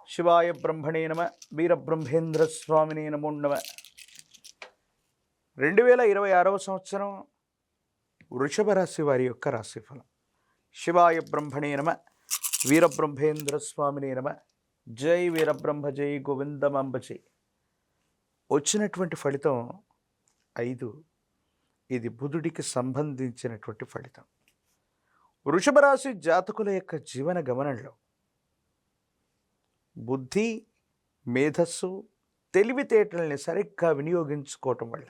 శివాయ బ్రహ్మణే నమ వీరబ్రహ్మేంద్ర స్వామినే నమో నమ 2026వ సంవత్సరం వృషభ రాశి వారి యొక్క రాశిఫలం. శివాయ బ్రహ్మణే నమ వీరబ్రహ్మేంద్ర స్వామినే నమ. జై వీరబ్రహ్మ జై గోవిందమాంబజై. వచ్చినటువంటి ఫలితం 5. ఇది బుధుడికి సంబంధించినటువంటి ఫలితం. వృషభ రాశి జాతకుల యొక్క జీవన గమనంలో బుద్ధి, మేధస్సు, తెలివితేటల్ని సరిగ్గా వినియోగించుకోవటం వల్ల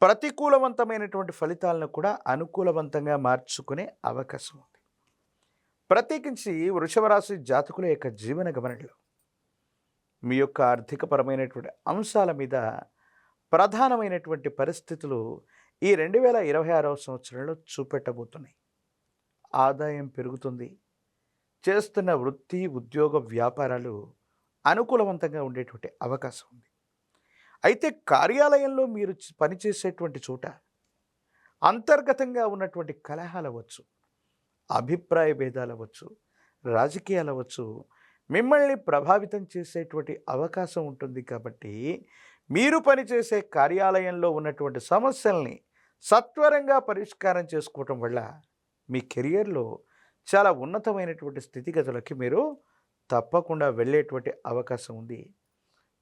ప్రతికూలవంతమైనటువంటి ఫలితాలను కూడా అనుకూలవంతంగా మార్చుకునే అవకాశం ఉంది. ప్రత్యేకించి వృషభ రాశి జాతకుల యొక్క జీవన గమనంలో మీ యొక్క ఆర్థికపరమైనటువంటి అంశాల మీద ప్రధానమైనటువంటి పరిస్థితులు ఈ 2026వ సంవత్సరంలో చూపెట్టబోతున్నాయి. ఆదాయం పెరుగుతుంది. చేస్తున్న వృత్తి, ఉద్యోగ, వ్యాపారాలు అనుకూలవంతంగా ఉండేటువంటి అవకాశం ఉంది. అయితే కార్యాలయంలో మీరు పనిచేసేటువంటి చోట అంతర్గతంగా ఉన్నటువంటి కలహాలు అవ్వచ్చు, అభిప్రాయ భేదాలు అవ్వచ్చు, రాజకీయాలు అవ్వచ్చు, మిమ్మల్ని ప్రభావితం చేసేటువంటి అవకాశం ఉంటుంది. కాబట్టి మీరు పనిచేసే కార్యాలయంలో ఉన్నటువంటి సమస్యల్ని సత్వరంగా పరిష్కారం చేసుకోవటం వల్ల మీ కెరియర్లో చాలా ఉన్నతమైనటువంటి స్థితిగతులకి మీరు తప్పకుండా వెళ్ళేటువంటి అవకాశం ఉంది.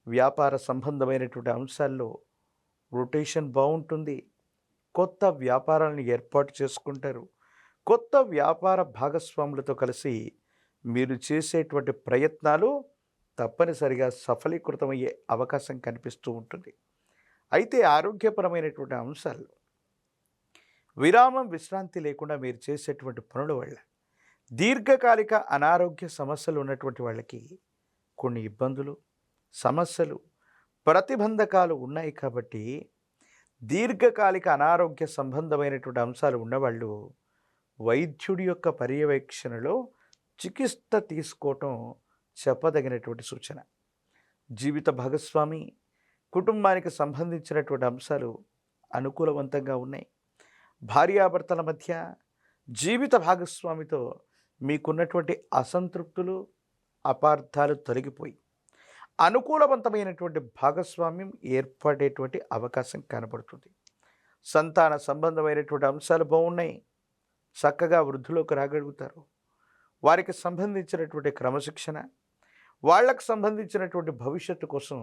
వ్యాపార సంబంధమైనటువంటి అంశాల్లో రొటేషన్ బాగుంటుంది. కొత్త వ్యాపారాలను ఏర్పాటు చేసుకుంటారు. కొత్త వ్యాపార భాగస్వాములతో కలిసి మీరు చేసేటువంటి ప్రయత్నాలు తప్పనిసరిగా సఫలీకృతమయ్యే అవకాశం కనిపిస్తూ ఉంటుంది. అయితే ఆరోగ్యపరమైనటువంటి అంశాలు విరామం, విశ్రాంతి లేకుండా మీరు చేసేటువంటి పనుల వల్ల దీర్ఘకాలిక అనారోగ్య సమస్యలు ఉన్నటువంటి వాళ్ళకి కొన్ని ఇబ్బందులు, సమస్యలు, ప్రతిబంధకాలు ఉన్నాయి. కాబట్టి దీర్ఘకాలిక అనారోగ్య సంబంధమైనటువంటి అంశాలు ఉన్నవాళ్ళు వైద్యుడి యొక్క పర్యవేక్షణలో చికిత్స తీసుకోవటం చెప్పదగినటువంటి సూచన. జీవిత భాగస్వామి, కుటుంబానికి సంబంధించినటువంటి అంశాలు అనుకూలవంతంగా ఉన్నాయి. భార్యాభర్తల మధ్య, జీవిత భాగస్వామితో మీకున్నటువంటి అసంతృప్తులు, అపార్థాలు తొలగిపోయి అనుకూలవంతమైనటువంటి భాగస్వామ్యం ఏర్పడేటువంటి అవకాశం కనబడుతుంది. సంతాన సంబంధమైనటువంటి అంశాలు బాగున్నాయి. చక్కగా వృద్ధిలోకి రాగలుగుతారు. వారికి సంబంధించినటువంటి క్రమశిక్షణ, వాళ్లకు సంబంధించినటువంటి భవిష్యత్తు కోసం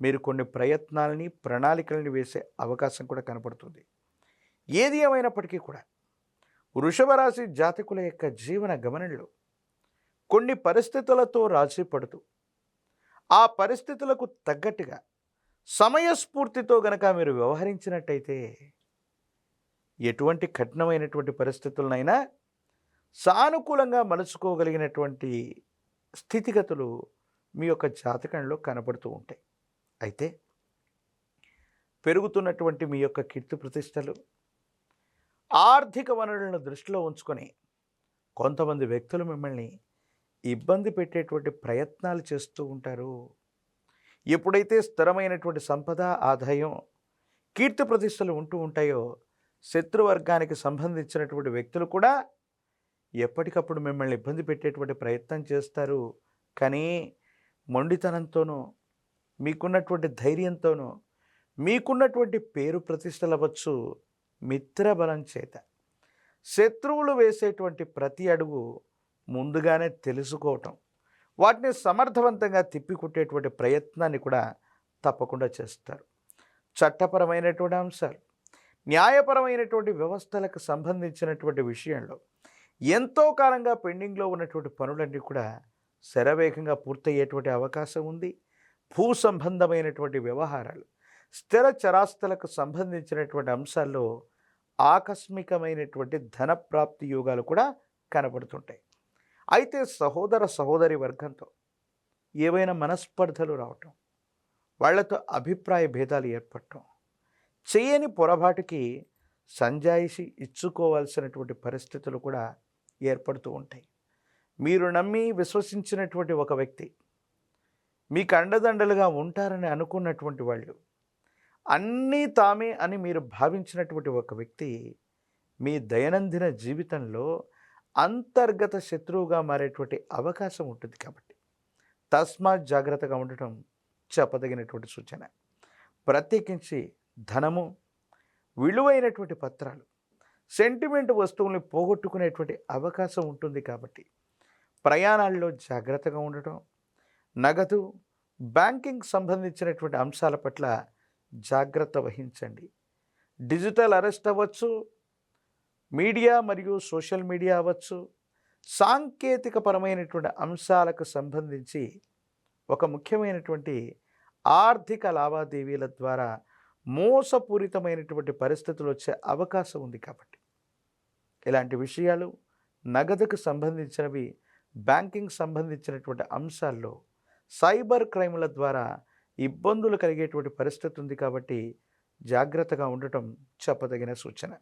మీరు కొన్ని ప్రయత్నాలని, ప్రణాళికలని వేసే అవకాశం కూడా కనపడుతుంది. ఏది ఏమైనప్పటికీ కూడా వృషభ రాశి జాతకుల యొక్క జీవన గమనంలో కొన్ని పరిస్థితులతో రాజీ పడుతూ ఆ పరిస్థితులకు తగ్గట్టుగా సమయస్ఫూర్తితో గనక మీరు వ్యవహరించినట్టయితే ఎటువంటి కఠినమైనటువంటి పరిస్థితులనైనా సానుకూలంగా మలుచుకోగలిగినటువంటి స్థితిగతులు మీ యొక్క జాతకంలో కనబడుతూ ఉంటాయి. అయితే పెరుగుతున్నటువంటి మీ యొక్క కీర్తి ప్రతిష్టలు, ఆర్థిక వనరులను దృష్టిలో ఉంచుకొని కొంతమంది వ్యక్తులు మిమ్మల్ని ఇబ్బంది పెట్టేటువంటి ప్రయత్నాలు చేస్తూ ఉంటారు. ఎప్పుడైతే స్థిరమైనటువంటి సంపద, ఆదాయం, కీర్తి ప్రతిష్టలు ఉంటూ ఉంటాయో శత్రువర్గానికి సంబంధించినటువంటి వ్యక్తులు కూడా ఎప్పటికప్పుడు మిమ్మల్ని ఇబ్బంది పెట్టేటువంటి ప్రయత్నం చేస్తారు. కానీ మొండితనంతోనూ, మీకున్నటువంటి ధైర్యంతోనూ, మీకున్నటువంటి పేరు ప్రతిష్టలు అవ్వచ్చు, మిత్రబలం చేత శత్రువులు వేసేటువంటి ప్రతి అడుగు ముందుగానే తెలుసుకోవటం, వాటిని సమర్థవంతంగా తిప్పికొట్టేటువంటి ప్రయత్నాన్ని కూడా తప్పకుండా చేస్తారు. చట్టపరమైనటువంటి అంశాలు, న్యాయపరమైనటువంటి వ్యవస్థలకు సంబంధించినటువంటి విషయంలో ఎంతో కాలంగా పెండింగ్లో ఉన్నటువంటి పనులన్నీ కూడా శరవేగంగా పూర్తయ్యేటువంటి అవకాశం ఉంది. భూ సంబంధమైనటువంటి వ్యవహారాలు, స్థిర చరాస్తులకు సంబంధించినటువంటి అంశాల్లో ఆకస్మికమైనటువంటి ధనప్రాప్తి యోగాలు కూడా కనబడుతుంటాయి. అయితే సహోదర సహోదరి వర్గంతో ఏవైనా మనస్పర్ధలు రావటం, వాళ్లతో అభిప్రాయ భేదాలు ఏర్పడటం, చేయని పొరపాటుకి సంజాయిషి ఇచ్చుకోవాల్సినటువంటి పరిస్థితులు కూడా ఏర్పడుతూ ఉంటాయి. మీరు నమ్మి విశ్వసించినటువంటి ఒక వ్యక్తి, మీకు అండదండలుగా ఉంటారని అనుకున్నటువంటి వాళ్ళు, అన్నీ తామే అని మీరు భావించినటువంటి ఒక వ్యక్తి మీ దైనందిన జీవితంలో అంతర్గత శత్రువుగా మారేటువంటి అవకాశం ఉంటుంది. కాబట్టి తస్మాత్ జాగ్రత్తగా ఉండటం చెప్పదగినటువంటి సూచన. ప్రత్యేకించి ధనము, విలువైనటువంటి పత్రాలు, సెంటిమెంట్ వస్తువుల్ని పోగొట్టుకునేటువంటి అవకాశం ఉంటుంది కాబట్టి ప్రయాణాల్లో జాగ్రత్తగా ఉండటం, నగదు, బ్యాంకింగ్ సంబంధించినటువంటి అంశాల పట్ల జాగ్రత్త వహించండి. డిజిటల్ అరెస్ట్ అవ్వచ్చు, మీడియా మరియు సోషల్ మీడియా అవ్వచ్చు, సాంకేతికపరమైనటువంటి అంశాలకు సంబంధించి ఒక ముఖ్యమైనటువంటి ఆర్థిక లావాదేవీల ద్వారా మోసపూరితమైనటువంటి పరిస్థితులు వచ్చే అవకాశం ఉంది కాబట్టి ఇలాంటి విషయాలు, నగదుకు సంబంధించినవి, బ్యాంకింగ్ సంబంధించినటువంటి అంశాల్లో సైబర్ క్రైముల ద్వారా ఇబ్బందులు కలిగేటువంటి పరిస్థితి ఉంది కాబట్టి జాగ్రత్తగా ఉండటం చెప్పదగిన సూచన.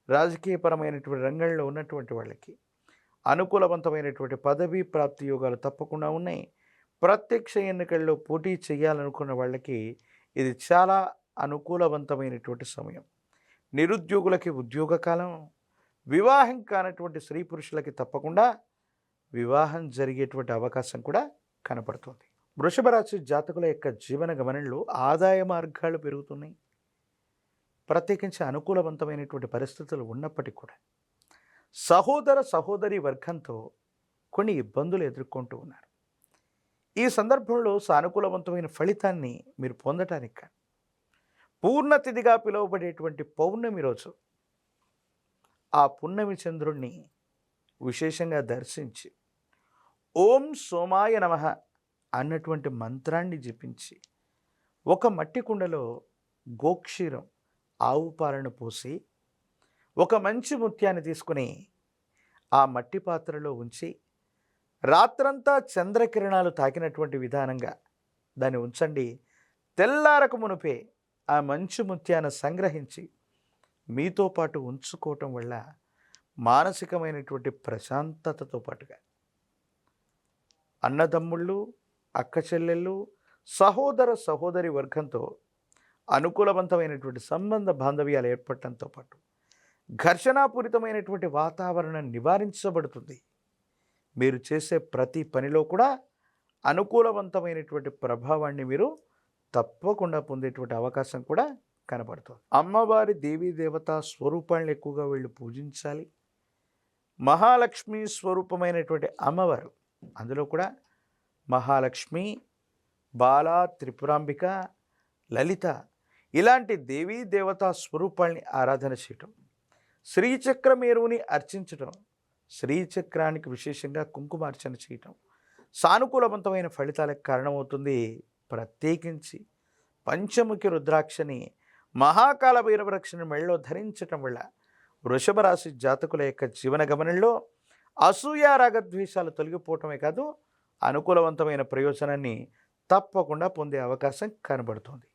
రాజకీయపరమైనటువంటి రంగంలో ఉన్నటువంటి వాళ్ళకి అనుకూలవంతమైనటువంటి పదవీ ప్రాప్తి యోగాలు తప్పకుండా ఉన్నాయి. ప్రత్యక్ష ఎన్నికల్లో పోటీ చేయాలనుకున్న వాళ్ళకి ఇది చాలా అనుకూలవంతమైనటువంటి సమయం. నిరుద్యోగులకి ఉద్యోగ కాలం, వివాహం కానటువంటి స్త్రీ పురుషులకి తప్పకుండా వివాహం జరిగేటువంటి అవకాశం కూడా కనపడుతుంది. వృషభ రాశి జాతకుల యొక్క జీవన గమనంలో ఆదాయ మార్గాలు పెరుగుతున్నాయి. ప్రత్యేకించి అనుకూలవంతమైనటువంటి పరిస్థితులు ఉన్నప్పటికీ కూడా సహోదర సహోదరి వర్గంతో కొన్ని ఇబ్బందులు ఎదుర్కొంటూ ఉన్నారు. ఈ సందర్భంలో సానుకూలవంతమైన ఫలితాన్ని మీరు పొందటానికి కానీ పూర్ణతిథిగా పిలువబడేటువంటి పౌర్ణమి రోజు ఆ పున్నమి చంద్రుణ్ణి విశేషంగా దర్శించి ఓం సోమాయ నమః అన్నటువంటి మంత్రాన్ని జపించి ఒక మట్టి కుండలో గోక్షీరం, ఆవు పాలను పోసి ఒక మంచి ముత్యాన్ని తీసుకుని ఆ మట్టి పాత్రలో ఉంచి రాత్రంతా చంద్రకిరణాలు తాకినటువంటి విధానంగా దాన్ని ఉంచండి. తెల్లారకు మునుపే ఆ మంచు ముత్యాన్ని సంగ్రహించి మీతో పాటు ఉంచుకోవటం వల్ల మానసికమైనటువంటి ప్రశాంతతతో పాటుగా అన్నదమ్ముళ్ళు, అక్క చెల్లెళ్ళు, సహోదర సహోదరి వర్గంతో అనుకూలవంతమైనటువంటి సంబంధ బాంధవ్యాలు ఏర్పడటంతో పాటు ఘర్షణాపూరితమైనటువంటి వాతావరణం నివారించబడుతుంది. మీరు చేసే ప్రతి పనిలో కూడా అనుకూలవంతమైనటువంటి ప్రభావాన్ని మీరు తప్పకుండా పొందేటువంటి అవకాశం కూడా కనబడుతుంది. అమ్మవారి దేవీ దేవతా స్వరూపాలను ఎక్కువగా వీళ్ళు పూజించాలి. మహాలక్ష్మి స్వరూపమైనటువంటి అమ్మవారు, అందులో కూడా మహాలక్ష్మి, బాలా, త్రిపురాంబిక, లలిత ఇలాంటి దేవీ దేవతా స్వరూపాల్ని ఆరాధన చేయటం, శ్రీచక్రమేరువుని అర్చించటం, శ్రీచక్రానికి విశేషంగా కుంకుమార్చన చేయటం సానుకూలవంతమైన ఫలితాలకు కారణమవుతుంది. ప్రత్యేకించి పంచముఖి రుద్రాక్షని, మహాకాల భైరవరక్షని మెళ్ళలో ధరించటం వల్ల వృషభ రాశి జాతకుల యొక్క జీవన గమనంలో అసూయ, రాగద్వేషాలు తొలగిపోవటమే కాదు అనుకూలవంతమైన ప్రయోజనాన్ని తప్పకుండా పొందే అవకాశం కనబడుతుంది.